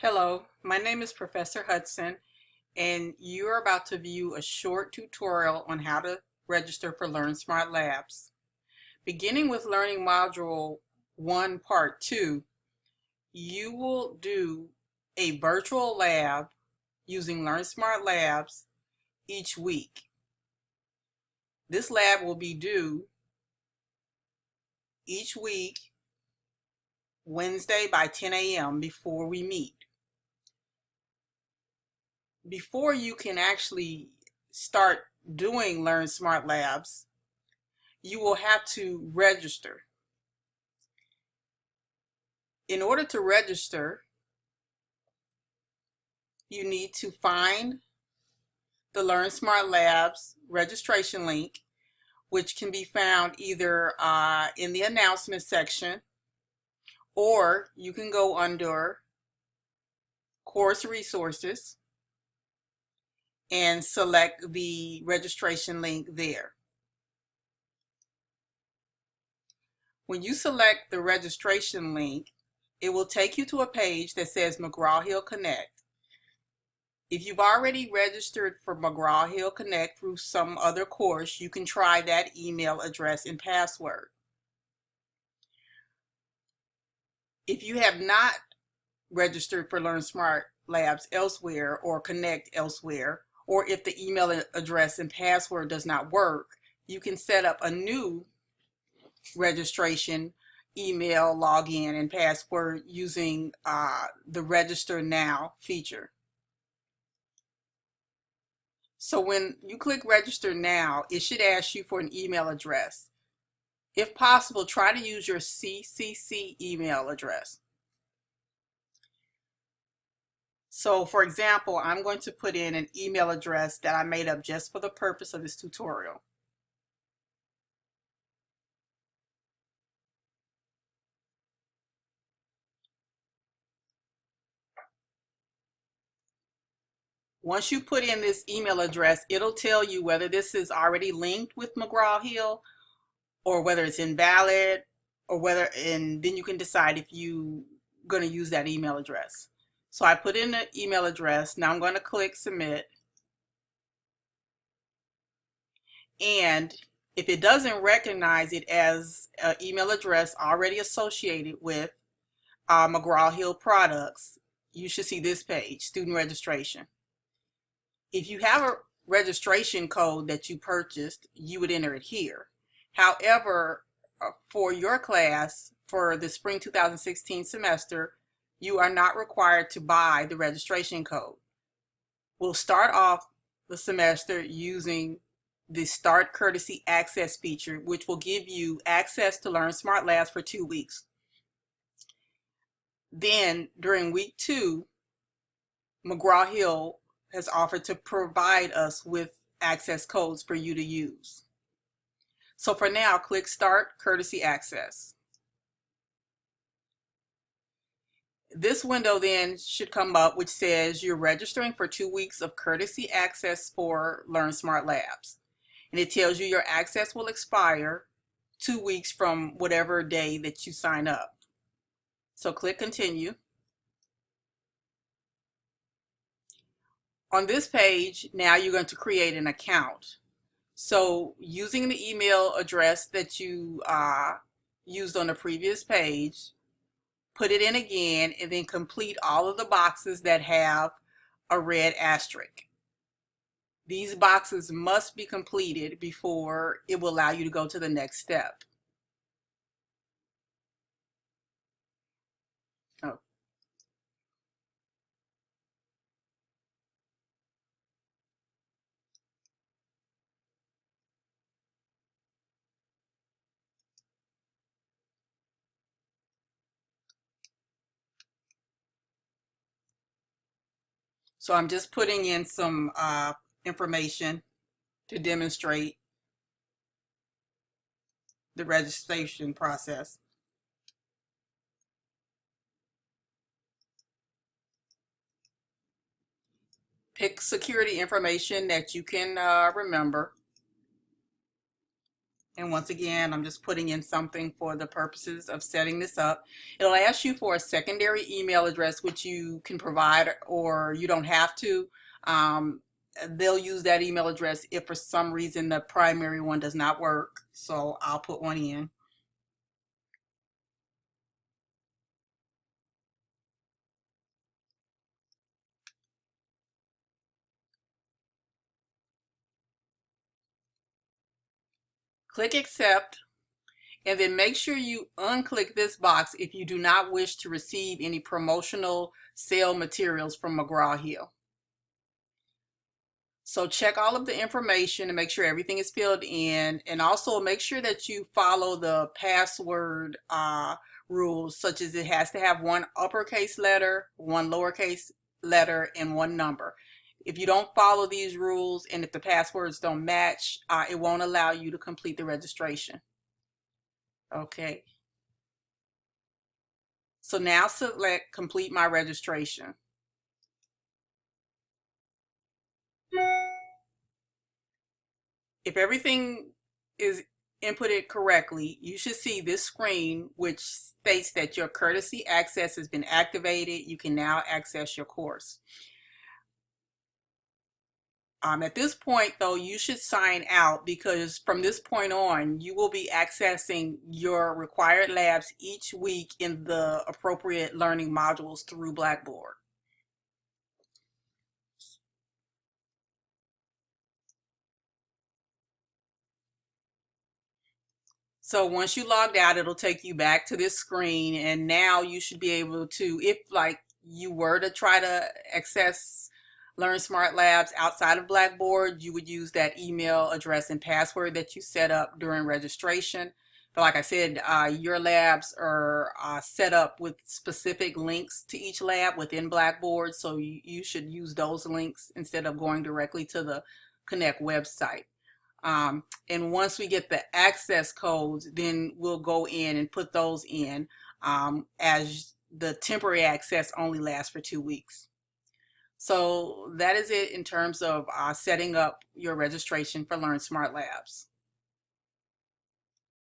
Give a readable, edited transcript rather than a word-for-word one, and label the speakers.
Speaker 1: Hello, my name is Professor Hudson, and you're about to view a short tutorial on how to register for LearnSmart Labs. Beginning with Learning Module 1, Part 2, you will do a virtual lab using LearnSmart Labs each week. This lab will be due each week, Wednesday by 10 a.m. before we meet. Before you can actually start doing LearnSmart Labs, you will have to register. In order to register, you need to find the LearnSmart Labs registration link, which can be found either in the announcement section, or you can go under course resources and select the registration link there. When you select the registration link, it will take you to a page that says McGraw-Hill Connect. If you've already registered for McGraw-Hill Connect through some other course, you can try that email address and password. If you have not registered for LearnSmart Labs elsewhere or Connect elsewhere, or if the email address and password does not work, you can set up a new registration email, login, and password using the Register Now feature. So when you click Register Now, it should ask you for an email address. If possible, try to use your CCC email address. So for example, I'm going to put in an email address that I made up just for the purpose of this tutorial. Once you put in this email address, it'll tell you whether this is already linked with McGraw-Hill or whether it's invalid, and then you can decide if you're going to use that email address. So I put in the email address. Now I'm going to click Submit. And if it doesn't recognize it as an email address already associated with McGraw-Hill products, you should see this page, Student Registration. If you have a registration code that you purchased, you would enter it here. However, for your class, for the spring 2016 semester, you are not required to buy the registration code. We'll start off the semester using the Start Courtesy Access feature, which will give you access to LearnSmart Labs for 2 weeks. Then during week 2, McGraw-Hill has offered to provide us with access codes for you to use. So for now, click Start Courtesy Access. This window then should come up which says you're registering for 2 weeks of courtesy access for LearnSmart Labs. And it tells you your access will expire 2 weeks from whatever day that you sign up. So click Continue. On this page, now you're going to create an account. So using the email address that you used on the previous page, put it in again, and then complete all of the boxes that have a red asterisk. These boxes must be completed before it will allow you to go to the next step. Oh. So I'm just putting in some information to demonstrate the registration process. Pick security information that you can remember. And once again, I'm just putting in something for the purposes of setting this up. It'll ask you for a secondary email address, which you can provide or you don't have to. They'll use that email address if for some reason the primary one does not work. So I'll put one in. Click accept, and then make sure you unclick this box if you do not wish to receive any promotional sale materials from McGraw-Hill. So check all of the information and make sure everything is filled in, and also make sure that you follow the password rules, such as it has to have one uppercase letter, one lowercase letter, and one number. If you don't follow these rules and if the passwords don't match, it won't allow you to complete the registration. Okay. So now select complete my registration. If everything is inputted correctly, you should see this screen which states that your courtesy access has been activated. You can now access your course. At this point though, you should sign out, because from this point on, you will be accessing your required labs each week in the appropriate learning modules through Blackboard. So once you logged out, it'll take you back to this screen, and now you should be able to, if like you were to try to access LearnSmart Labs outside of Blackboard, you would use that email address and password that you set up during registration. But like I said, your labs are set up with specific links to each lab within Blackboard, so you should use those links instead of going directly to the Connect website. And once we get the access codes, then we'll go in and put those in, as the temporary access only lasts for 2 weeks. So that is it in terms of setting up your registration for LearnSmart Labs.